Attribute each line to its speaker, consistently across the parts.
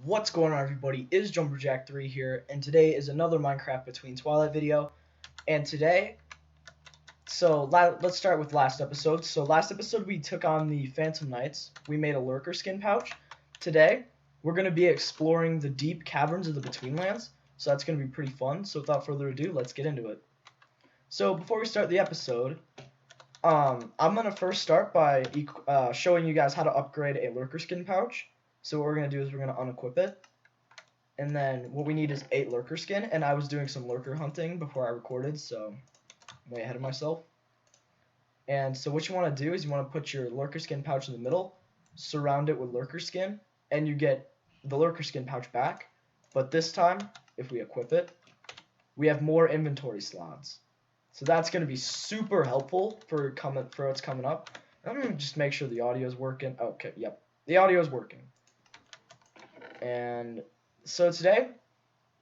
Speaker 1: What's going on, everybody? Is Jumperjack3 here, and today is another Minecraft Between Twilight video. And today, let's start with last episode. So last episode we took on the Phantom Knights. We made a lurker skin pouch. Today, we're going to be exploring the deep caverns of the Betweenlands. So that's going to be pretty fun. So without further ado, let's get into it. So before we start the episode, I'm going to first start by showing you guys how to upgrade a lurker skin pouch. So what we're going to do is we're going to unequip it. And then what we need is 8 lurker skin. And I was doing some lurker hunting before I recorded, so I'm way ahead of myself. And so what you want to do is you want to put your lurker skin pouch in the middle, surround it with lurker skin, and you get the lurker skin pouch back. But this time, if we equip it, we have more inventory slots. So that's going to be super helpful for what's coming up. I'm going to just make sure the audio is working. Okay, yep. The audio is working. And so today,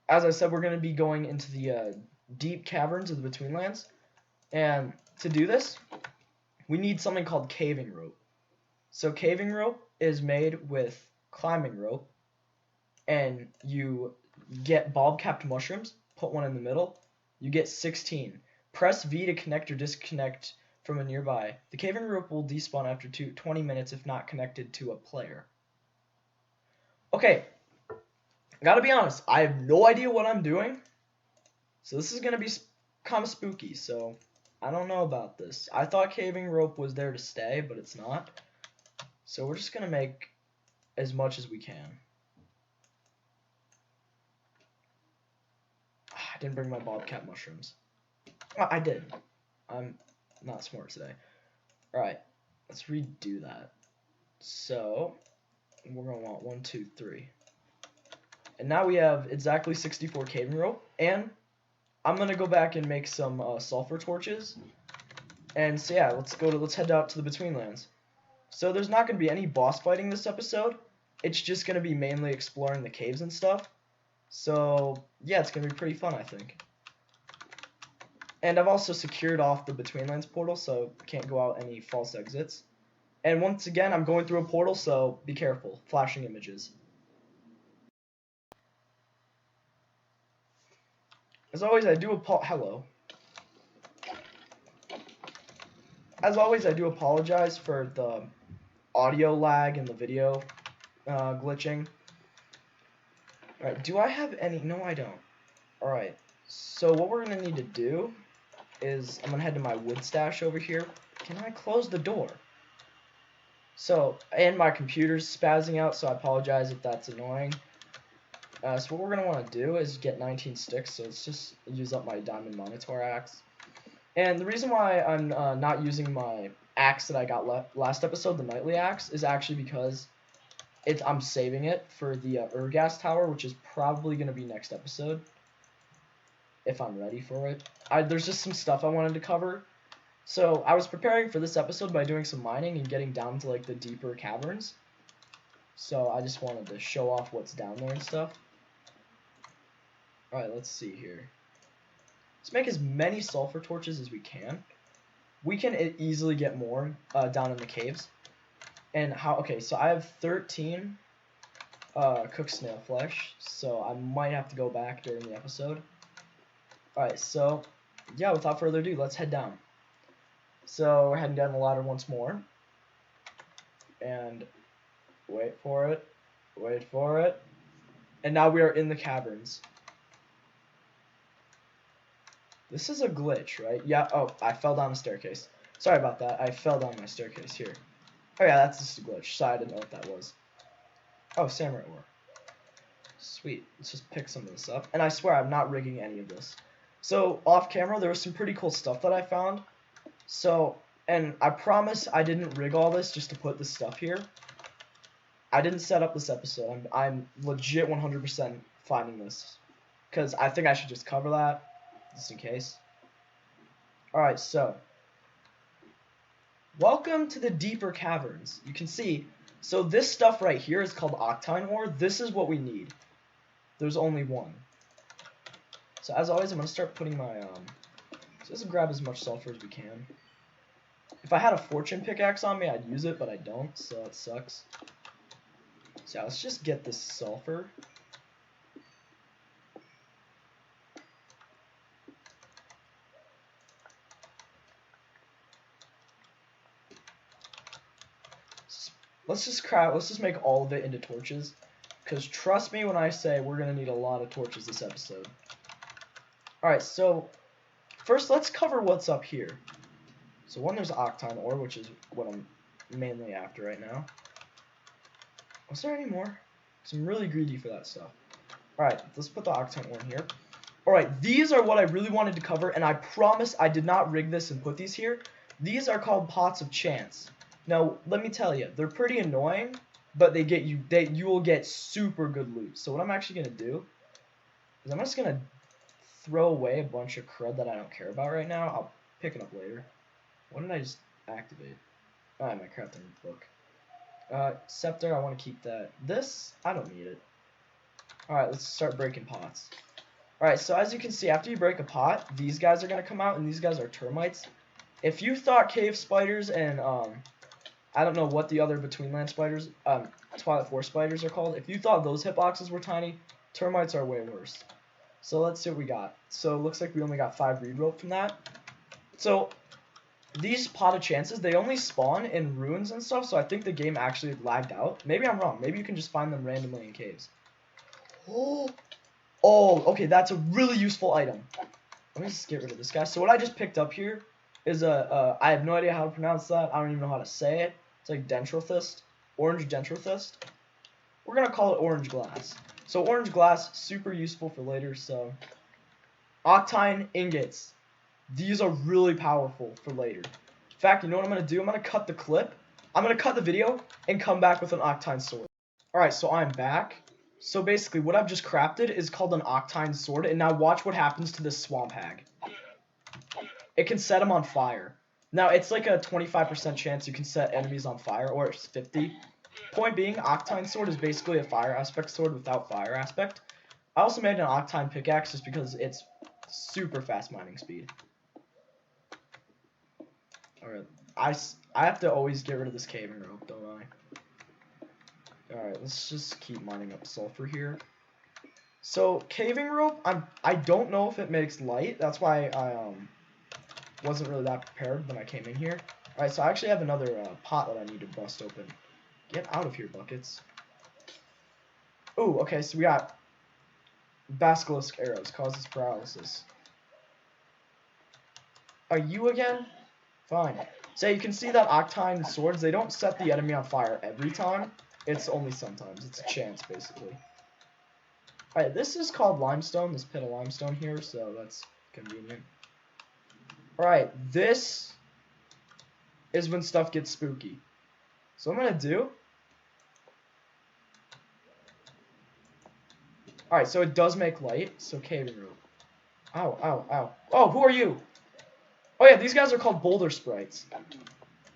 Speaker 1: as I said, we're going to be going into the deep caverns of the Betweenlands. And to do this, we need something called caving rope. So caving rope is made with climbing rope. And you get bulb-capped mushrooms, put one in the middle. You get 16. Press V to connect or disconnect from a nearby. The caving rope will despawn after 20 minutes if not connected to a player. Okay, I gotta be honest, I have no idea what I'm doing, so this is gonna be kind of spooky, so I don't know about this. I thought caving rope was there to stay, but it's not, so we're just gonna make as much as we can. I didn't bring my bobcat mushrooms. Oh, I did. I'm not smart today. Alright, let's redo that. So we're gonna want 1, 2, 3. And now we have exactly 64 caving rope, and I'm gonna go back and make some sulfur torches. And so yeah, let's head out to the Betweenlands. So there's not gonna be any boss fighting this episode. It's just gonna be mainly exploring the caves and stuff. So yeah, it's gonna be pretty fun, I think. And I've also secured off the Betweenlands portal, so can't go out any false exits. And once again, I'm going through a portal, so be careful. Flashing images. As always, I do As always, I do apologize for the audio lag and the video glitching. Alright, do I have any? No, I don't. Alright, so what we're going to need to do is I'm going to head to my wood stash over here. Can I close the door? So, and my computer's spazzing out, so I apologize if that's annoying. So what we're going to want to do is get 19 sticks, so let's just use up my diamond minotaur axe. And the reason why I'm not using my axe that I got last episode, the nightly axe, is actually because I'm saving it for the Urgas tower, which is probably going to be next episode, if I'm ready for it. There's just some stuff I wanted to cover. So I was preparing for this episode by doing some mining and getting down to like the deeper caverns. So I just wanted to show off what's down there and stuff. Alright, let's see here. Let's make as many sulfur torches as we can. We can easily get more down in the caves. And okay, so I have 13 cooked snail flesh, so I might have to go back during the episode. Alright, so yeah, without further ado, let's head down. So we're heading down the ladder once more. And wait for it. Wait for it. And now we are in the caverns. This is a glitch, right? Yeah, oh, I fell down the staircase. Sorry about that. I fell down my staircase here. Oh yeah, that's just a glitch. Sorry, I didn't know what that was. Oh, samurai ore. Sweet. Let's just pick some of this up. And I swear I'm not rigging any of this. So, off camera, there was some pretty cool stuff that I found. So, and I promise I didn't rig all this just to put this stuff here. I didn't set up this episode. I'm legit 100% finding this. Because I think I should just cover that, just in case. Alright, so. Welcome to the deeper caverns. You can see, so this stuff right here is called octine ore. This is what we need. There's only one. So as always, I'm going to start putting my, so let's grab as much sulfur as we can. If I had a fortune pickaxe on me, I'd use it, but I don't, so it sucks. So let's just get this sulfur. Let's just make all of it into torches. Because trust me when I say we're going to need a lot of torches this episode. Alright, so first let's cover what's up here. So one, there's octine ore, which is what I'm mainly after right now. Was there any more? Because I'm really greedy for that stuff. Alright, let's put the octine ore in here. Alright, these are what I really wanted to cover, and I promise I did not rig this and put these here. These are called pots of chance. Now, let me tell you, they're pretty annoying, but you will get super good loot. So what I'm actually going to do is I'm just going to throw away a bunch of crud that I don't care about right now. I'll pick it up later. What did I just activate? Oh, my crafting book. Scepter, I want to keep that. This, I don't need it. Alright, let's start breaking pots. Alright, so as you can see, after you break a pot, these guys are going to come out, and these guys are termites. If you thought cave spiders and, I don't know what the other Betweenlands spiders, Twilight 4 spiders are called, if you thought those hitboxes were tiny, termites are way worse. So let's see what we got. So it looks like we only got 5 reed rope from that. So these pot of chances, they only spawn in ruins and stuff, so I think the game actually lagged out. Maybe I'm wrong. Maybe you can just find them randomly in caves. Oh, okay, that's a really useful item. Let me just get rid of this guy. So what I just picked up here is I have no idea how to pronounce that. I don't even know how to say it. It's like dentrothist, orange dentrothist. We're gonna call it orange glass. So orange glass, super useful for later. So octine ingots, these are really powerful for later. In fact, you know what I'm gonna do? I'm gonna cut the clip. I'm gonna cut the video and come back with an octine sword. All right, so I'm back. So basically, what I've just crafted is called an octine sword, and now watch what happens to this swamp hag. It can set them on fire. Now, it's like a 25% chance you can set enemies on fire, or it's 50. Point being, octine sword is basically a fire aspect sword without fire aspect. I also made an octine pickaxe just because it's super fast mining speed. Alright, I have to always get rid of this caving rope, don't I? Alright, let's just keep mining up sulfur here. So, caving rope, I don't know if it makes light. That's why I wasn't really that prepared when I came in here. Alright, so I actually have another pot that I need to bust open. Get out of here, buckets. Ooh, okay, so we got basilisk arrows, causes paralysis. Are you again? Fine. So you can see that octine swords, they don't set the enemy on fire every time. It's only sometimes. It's a chance, basically. Alright, this is called limestone, this pit of limestone here, so that's convenient. Alright, this is when stuff gets spooky. So what I'm going to do... Alright, so it does make light, so caving rope. Ow, ow, ow. Oh, who are you? Oh yeah, these guys are called boulder sprites.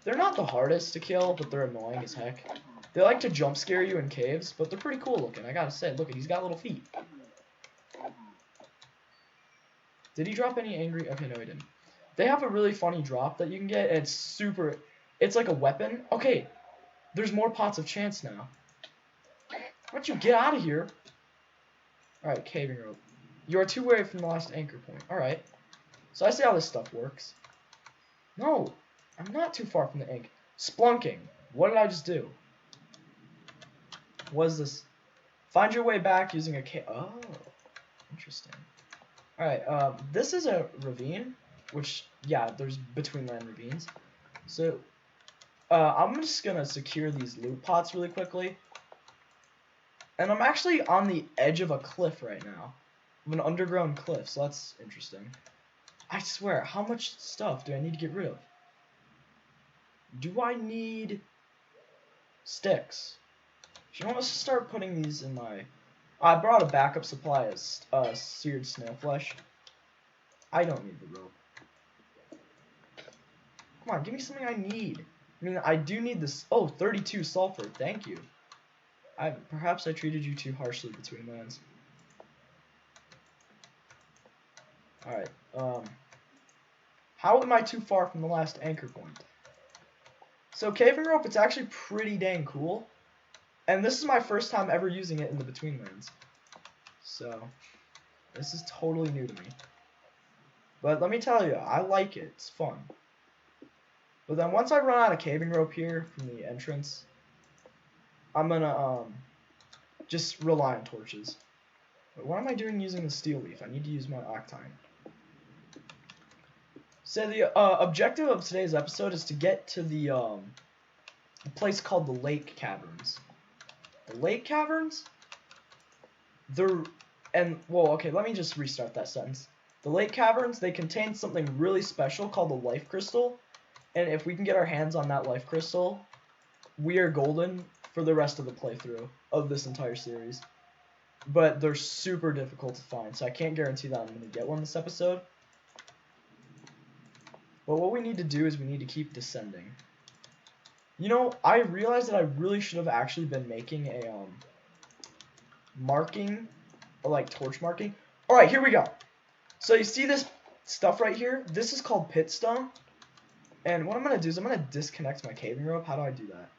Speaker 1: They're not the hardest to kill, but they're annoying as heck. They like to jump scare you in caves, but they're pretty cool looking, I gotta say. Look, he's got little feet. Did he drop any angry... Okay, no he didn't. They have a really funny drop that you can get, and it's super... It's like a weapon. Okay, there's more pots of chance now. Why don't you get out of here? Alright, caving rope. You are 2 away from the last anchor point. Alright. So I see how this stuff works. No, I'm not too far from the anchor. Splunking. What did I just do? What is this? Find your way back using a cave. Oh, interesting. Alright, this is a ravine. Which, yeah, there's Betweenland ravines. So, I'm just gonna secure these loot pots really quickly. And I'm actually on the edge of a cliff right now. Of an underground cliff, so that's interesting. I swear, how much stuff do I need to get rid of? Do I need sticks? Do you want us to start putting these in my... I brought a backup supply of seared snail flesh. I don't need the rope. Come on, give me something I need. I mean, I do need this. Oh, 32 sulfur. Thank you. Perhaps I treated you too harshly, Betweenlands. Alright, how am I too far from the last anchor point? So, caving rope, it's actually pretty dang cool. And this is my first time ever using it in the Betweenlands. So, this is totally new to me. But let me tell you, I like it. It's fun. But then once I run out of caving rope here from the entrance, I'm gonna just rely on torches. But what am I doing using the steel leaf? I need to use my octine. So the objective of today's episode is to get to the a place called the Lake Caverns. The Lake Caverns? Okay, let me just restart that sentence. The Lake Caverns, they contain something really special called the Life Crystal, and if we can get our hands on that Life Crystal, we are golden for the rest of the playthrough of this entire series. But they're super difficult to find, so I can't guarantee that I'm going to get one this episode. But what we need to do is we need to keep descending. You know, I realized that I really should have actually been making a marking, or like torch marking. Alright, here we go. So you see this stuff right here? This is called pitstone. And what I'm going to do is I'm going to disconnect my caving rope. How do I do that?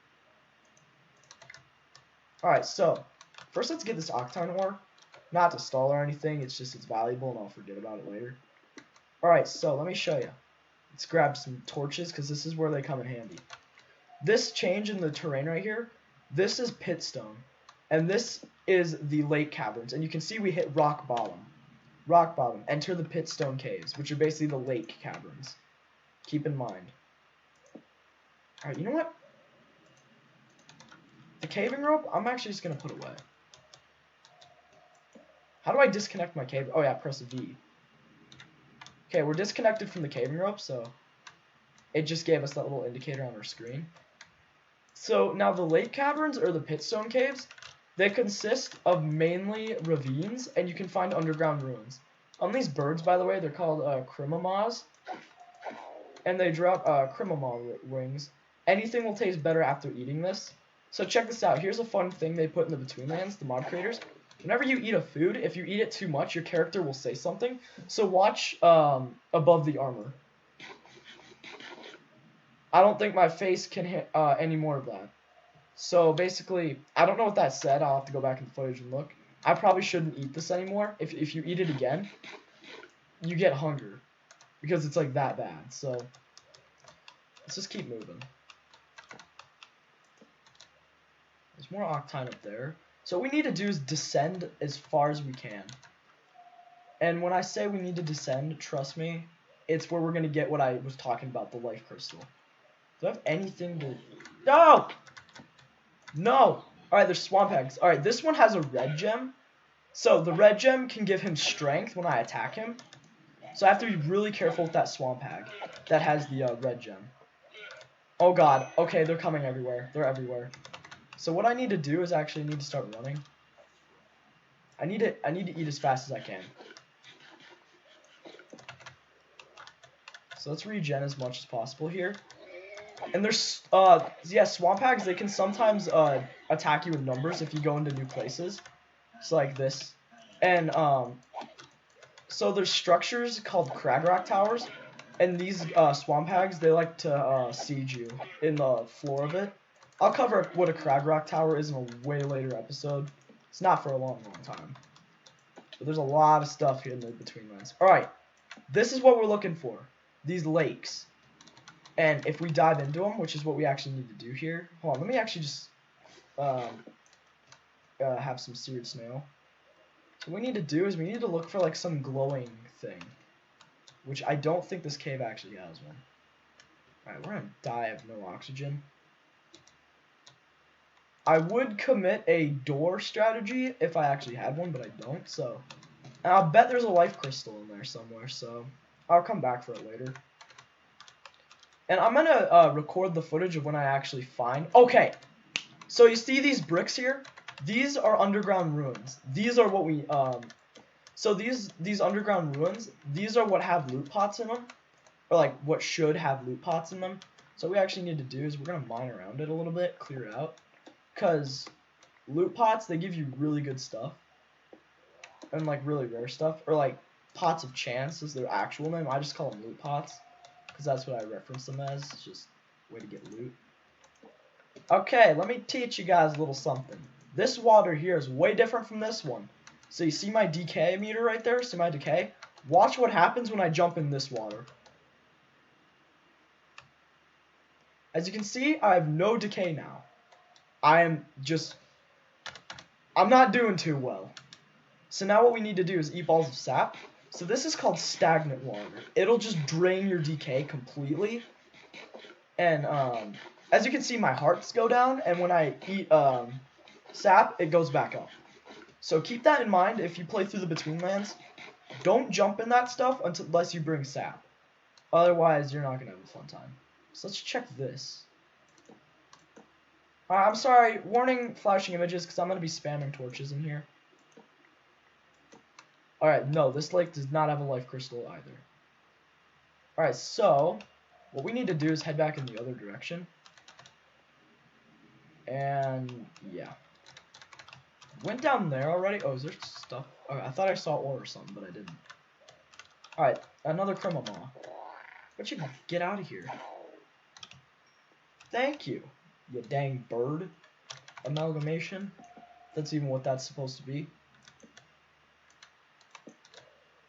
Speaker 1: Alright, so first let's get this octine ore. Not to stall or anything, it's just it's valuable and I'll forget about it later. Alright, so let me show you. Let's grab some torches because this is where they come in handy. This change in the terrain right here, this is pitstone. And this is the lake caverns. And you can see we hit rock bottom. Rock bottom. Enter the pitstone caves, which are basically the lake caverns. Keep in mind. Alright, you know what? The caving rope, I'm actually just going to put away. How do I disconnect my cave? Oh yeah, press V. Okay, we're disconnected from the caving rope, so it just gave us that little indicator on our screen. So now the lake caverns, or the pitstone caves, they consist of mainly ravines, and you can find underground ruins. These birds, by the way, they're called krimamas, and they drop krimama wings. Anything will taste better after eating this. So check this out. Here's a fun thing they put in the Betweenlands, the mod creators. Whenever you eat a food, if you eat it too much, your character will say something. So watch above the armor. I don't think my face can hit any more of that. So basically, I don't know what that said. I'll have to go back in the footage and look. I probably shouldn't eat this anymore. If you eat it again, you get hunger. Because it's like that bad. So let's just keep moving. There's more octine up there. So what we need to do is descend as far as we can. And when I say we need to descend, trust me, it's where we're going to get what I was talking about, the life crystal. Do I have anything to... No! No! Alright, there's swamp eggs. Alright, this one has a red gem. So the red gem can give him strength when I attack him. So I have to be really careful with that swamp hag that has the red gem. Oh god. Okay, they're coming everywhere. They're everywhere. So what I need to do is actually need to start running. I need to eat as fast as I can. So let's regen as much as possible here. And there's yeah, swamp hags, they can sometimes attack you in numbers if you go into new places. It's like this. And so there's structures called crag rock towers, and these swamp hags, they like to siege you in the floor of it. I'll cover what a crag rock tower is in a way later episode. It's not for a long time. But there's a lot of stuff here in the Betweenlands. Alright, this is what we're looking for. These lakes. And if we dive into them, which is what we actually need to do here. Hold on, let me actually just have some seared snail. So what we need to do is we need to look for like some glowing thing. Which I don't think this cave actually has one. Alright, we're gonna die of no oxygen. I would commit a door strategy if I actually had one, but I don't, so... And I'll bet there's a life crystal in there somewhere, so... I'll come back for it later. And I'm gonna record the footage of when I actually find... Okay! So you see these bricks here? These are underground ruins. These are what we... So these underground ruins, these are what have loot pots in them. Or like, what should have loot pots in them. So what we actually need to do is we're gonna mine around it a little bit, clear it out. Because loot pots, they give you really good stuff. And like really rare stuff. Or like pots of chance is their actual name. I just call them loot pots. Because that's what I reference them as. It's just a way to get loot. Okay, let me teach you guys a little something. This water here is way different from this one. So you see my decay meter right there? See my decay? Watch what happens when I jump in this water. As you can see, I have no decay now. I'm not doing too well. So now what we need to do is eat balls of sap. So this is called stagnant water. It'll just drain your decay completely. And as you can see, my hearts go down, and when I eat sap, it goes back up. So keep that in mind if you play through the Betweenlands. Don't jump in that stuff unless you bring sap. Otherwise, you're not going to have a fun time. So let's check this. I'm sorry, warning flashing images because I'm going to be spamming torches in here. Alright, no, this lake does not have a life crystal either. Alright, so what we need to do is head back in the other direction. And yeah. Went down there already. Oh, is there stuff? Oh, I thought I saw ore or something, but I didn't. Alright, another criminal maw. But you get out of here. Thank you, you dang bird. Amalgamation. That's even what that's supposed to be.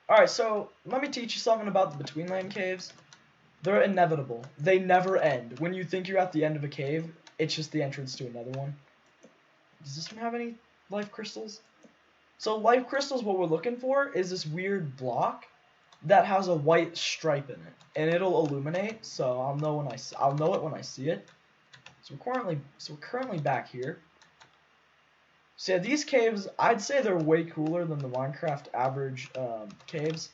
Speaker 1: Alright, so let me teach you something about the Betweenland caves. They're inevitable. They never end. When you think you're at the end of a cave, it's just the entrance to another one. Does this one have any life crystals? So life crystals, what we're looking for is this weird block that has a white stripe in it, and it'll illuminate. So I'll know it when I see it. So we're currently back here. So yeah, these caves, I'd say they're way cooler than the Minecraft average caves.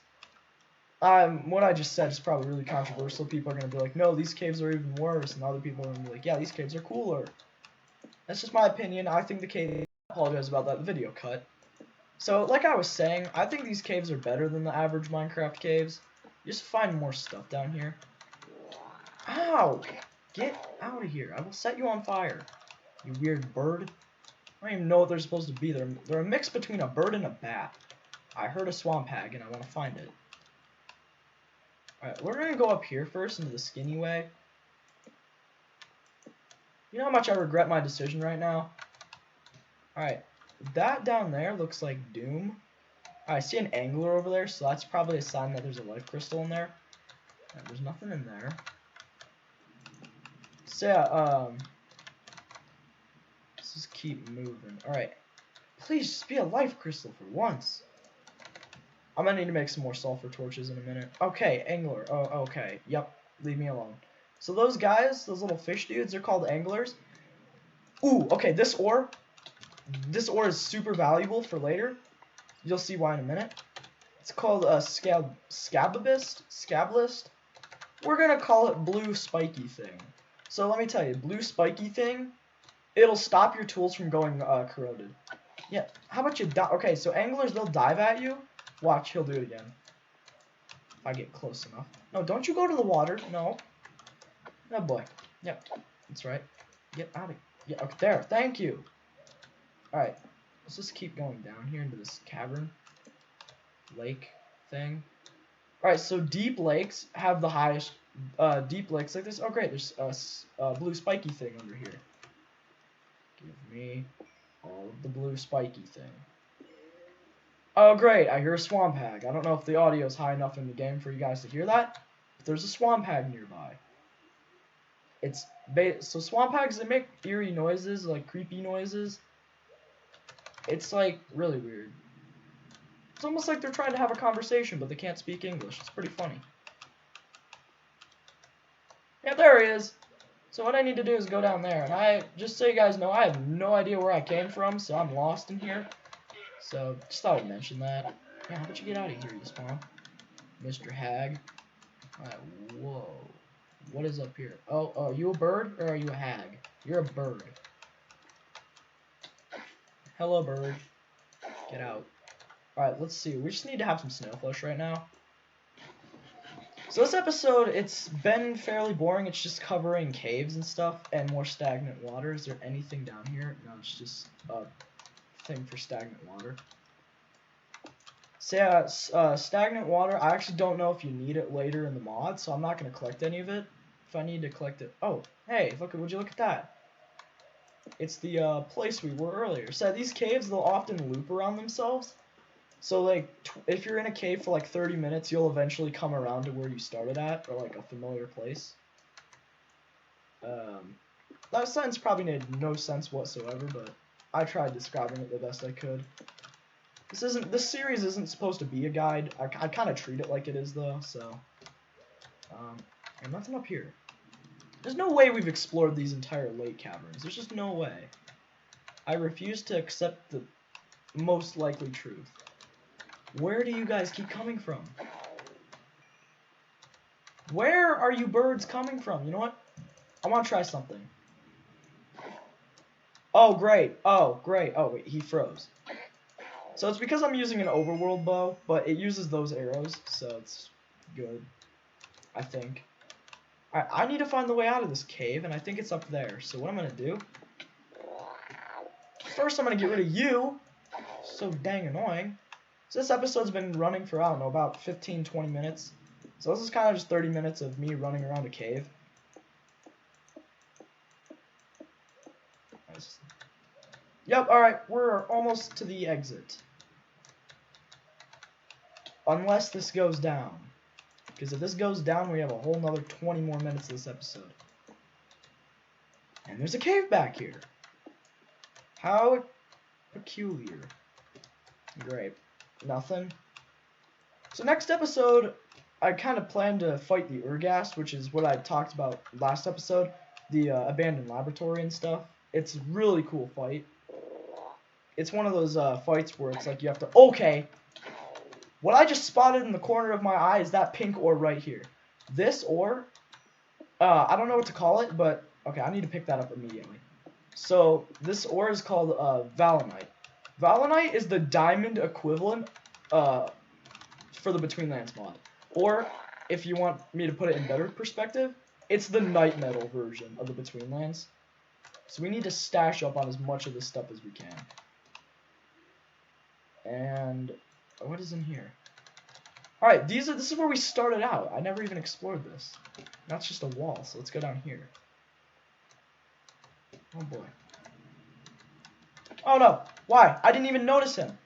Speaker 1: What I just said is probably really controversial. People are going to be like, no, these caves are even worse. And other people are going to be like, yeah, these caves are cooler. That's just my opinion. I think the cave... I apologize about that video cut. So, like I was saying, I think these caves are better than the average Minecraft caves. You just find more stuff down here. Ow! Get out of here. I will set you on fire. You weird bird. I don't even know what they're supposed to be. They're a mix between a bird and a bat. I heard a swamp hag and I want to find it. Alright, we're going to go up here first into the skinny way. You know how much I regret my decision right now? Alright, that down there looks like doom. I see an angler over there, so that's probably a sign that there's a life crystal in there. Right, there's nothing in there. So yeah, let's just keep moving. Alright, please just be a life crystal for once. I'm gonna need to make some more sulfur torches in a minute. Okay, angler. Oh, okay. Yep, leave me alone. So those guys, those little fish dudes, they're called anglers. Ooh, okay, this ore is super valuable for later. You'll see why in a minute. It's called a scablist. We're gonna call it blue spiky thing. So let me tell you, blue spiky thing, it'll stop your tools from going corroded. Yeah, how about you die? Okay, so anglers, they'll dive at you. Watch, he'll do it again. If I get close enough. No, don't you go to the water. No. Oh boy. Yep, that's right. Get out of... Yeah, okay, there. Thank you. Alright, let's just keep going down here into this cavern. Lake thing. Alright, so deep lakes have the highest... deep lakes like this. Oh, great. There's a blue spiky thing under here. Give me all of the blue spiky thing. Oh, great. I hear a swamp hag. I don't know if the audio is high enough in the game for you guys to hear that, but there's a swamp hag nearby. So swamp hags, they make eerie noises, like creepy noises. It's like really weird. It's almost like they're trying to have a conversation, but they can't speak English. It's pretty funny. Yeah, there he is. So what I need to do is go down there, and just so you guys know, I have no idea where I came from, so I'm lost in here. So, just thought I'd mention that. Yeah, how about you get out of here, you spawn? Mr. Hag. Alright, whoa. What is up here? Oh, are you a bird, or are you a hag? You're a bird. Hello, bird. Get out. Alright, let's see. We just need to have some snail flesh right now. So this episode, it's been fairly boring. It's just covering caves and stuff, and more stagnant water. Is there anything down here? No, it's just thing for stagnant water. So yeah, stagnant water, I actually don't know if you need it later in the mod, so I'm not going to collect any of it. If I need to collect it... Oh, hey, would you look at that? It's the place we were earlier. So these caves, they'll often loop around themselves. So like, if you're in a cave for like 30 minutes, you'll eventually come around to where you started at, or like a familiar place. That sentence probably made no sense whatsoever, but I tried describing it the best I could. This series isn't supposed to be a guide. I kind of treat it like it is though. So, and nothing up here. There's no way we've explored these entire lake caverns. There's just no way. I refuse to accept the most likely truth. Where do you guys keep coming from? Where are you birds coming from? You know what? I want to try something. Oh, great. Oh, great. Oh, wait. He froze. So it's because I'm using an overworld bow, but it uses those arrows, so it's good. I think. Alright, I need to find the way out of this cave, and I think it's up there. So what I'm going to do... First, I'm going to get rid of you. So dang annoying. So this episode's been running for, I don't know, about 15-20 minutes. So this is kind of just 30 minutes of me running around a cave. Nice. Yep, alright, we're almost to the exit. Unless this goes down. Because if this goes down, we have a whole nother 20 more minutes of this episode. And there's a cave back here. How peculiar. Great. Nothing. So next episode, I kind of plan to fight the Urghast, which is what I talked about last episode. The abandoned laboratory and stuff. It's a really cool fight. It's one of those fights where it's like you have to... Okay! What I just spotted in the corner of my eye is that pink ore right here. This ore, I don't know what to call it, but... Okay, I need to pick that up immediately. So, this ore is called Valinite. Valinite is the diamond equivalent for the Betweenlands mod. Or, if you want me to put it in better perspective, it's the night metal version of the Betweenlands. So we need to stash up on as much of this stuff as we can. And what is in here? Alright, this is where we started out. I never even explored this. That's just a wall, so let's go down here. Oh boy. Oh no! Why? I didn't even notice him.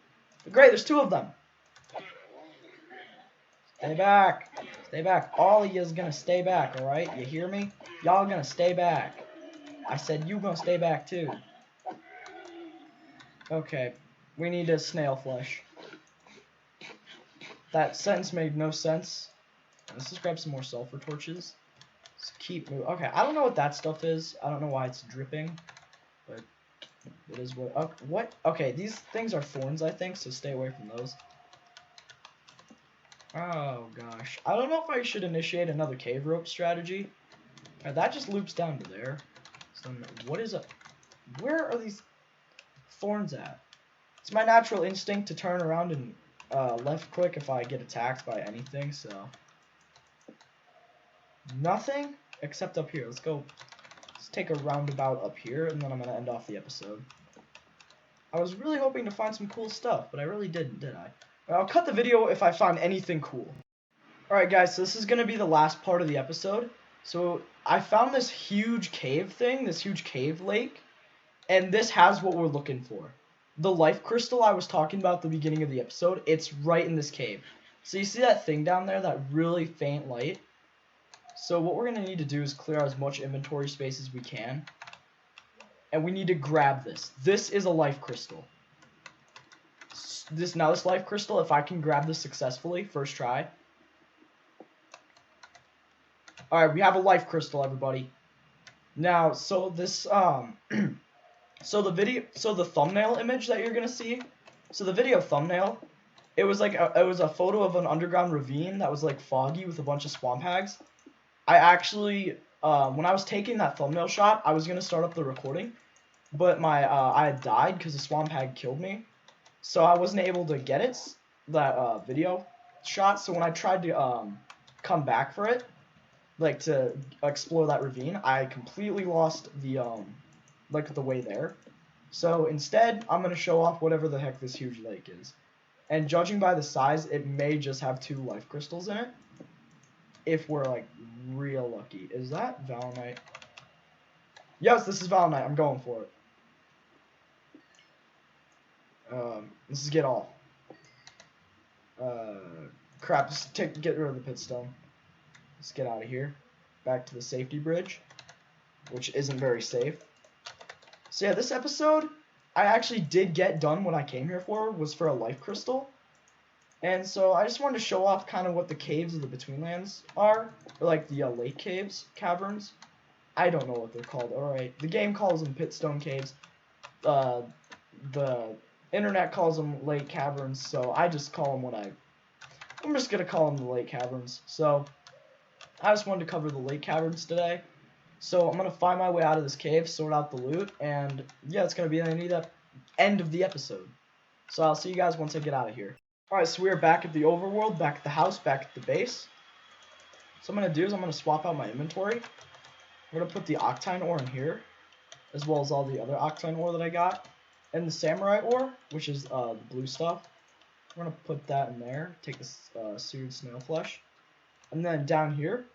Speaker 1: Great, there's two of them. Stay back. Stay back. All of you is gonna stay back, alright? You hear me? Y'all gonna stay back. I said you gonna stay back too. Okay. We need a snail flesh. That sentence made no sense. Let's just grab some more sulfur torches. Let's keep moving. Okay, I don't know what that stuff is. I don't know why it's dripping. But it is what... Oh, what? Okay, these things are thorns, I think, so stay away from those. Oh, gosh. I don't know if I should initiate another cave rope strategy. Right, that just loops down to there. So, what is up? Where are these thorns at? It's my natural instinct to turn around and left click if I get attacked by anything, so... Nothing except up here. Let's go. Let's take a roundabout up here, and then I'm going to end off the episode. I was really hoping to find some cool stuff, but I really didn't, did I? I'll cut the video if I find anything cool. Alright guys, so this is going to be the last part of the episode. So, I found this huge cave thing, this huge cave lake, and this has what we're looking for. The life crystal I was talking about at the beginning of the episode, it's right in this cave. So you see that thing down there, that really faint light? So what we're going to need to do is clear out as much inventory space as we can. And we need to grab this. This is a life crystal. This life crystal, if I can grab this successfully, first try. Alright, we have a life crystal, everybody. Now, so this, so the thumbnail image that you're gonna see, so the video thumbnail, it was a photo of an underground ravine that was like foggy with a bunch of swamp hags. I actually, when I was taking that thumbnail shot, I was gonna start up the recording, but I had died because the swamp hag killed me, so I wasn't able to get that video shot. So when I tried to come back for it, like to explore that ravine, I completely lost the the way there. So instead, I'm gonna show off whatever the heck this huge lake is. And judging by the size, it may just have 2 life crystals in it. If we're like real lucky. Is that Valinite? Yes, this is Valinite. I'm going for it. Let's get all. Crap, just get rid of the pitstone. Let's get out of here. Back to the safety bridge, which isn't very safe. So yeah, this episode, I actually did get done what I came here for, was for a life crystal. And so I just wanted to show off kind of what the caves of the Betweenlands are, or like the lake caves, caverns. I don't know what they're called. Alright, the game calls them pitstone caves. The internet calls them lake caverns, so I just call them I'm just going to call them the lake caverns. So I just wanted to cover the lake caverns today. So I'm going to find my way out of this cave, sort out the loot, and yeah, it's going to be the end of the episode. So I'll see you guys once I get out of here. Alright, so we are back at the overworld, back at the house, back at the base. So what I'm going to do is I'm going to swap out my inventory. I'm going to put the octine ore in here, as well as all the other octine ore that I got. And the samurai ore, which is the blue stuff. I'm going to put that in there, take this seared snail flesh. And then down here,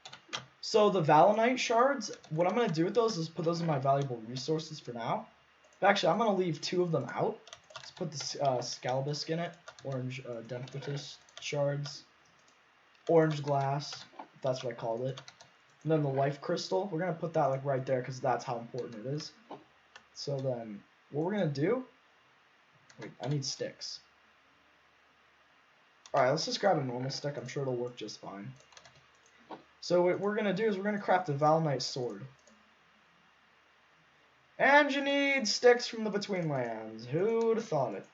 Speaker 1: so the Valinite shards, what I'm going to do with those is put those in my valuable resources for now. But actually, I'm going to leave 2 of them out. Let's put the Scalabisk in it, orange Demphitus shards, orange glass, that's what I called it. And then the life crystal, we're going to put that like right there because that's how important it is. So then, what we're going to do, wait, I need sticks. Alright, let's just grab a normal stick, I'm sure it'll work just fine. So what we're going to do is we're going to craft a Valinite sword. And you need sticks from the Betweenlands. Who'd have thought it?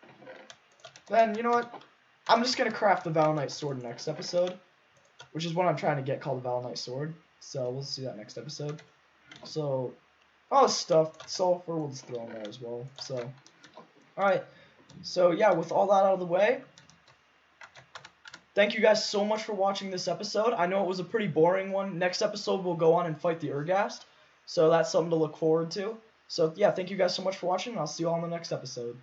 Speaker 1: Then, you know what? I'm just going to craft the Valinite sword next episode. Which is what I'm trying to get called the Valinite sword. So we'll see that next episode. So, all this stuff, sulfur, we'll just throw in there as well. So, alright. So yeah, with all that out of the way, thank you guys so much for watching this episode. I know it was a pretty boring one. Next episode, we'll go on and fight the Urghast. So that's something to look forward to. So yeah, thank you guys so much for watching. I'll see you all in the next episode.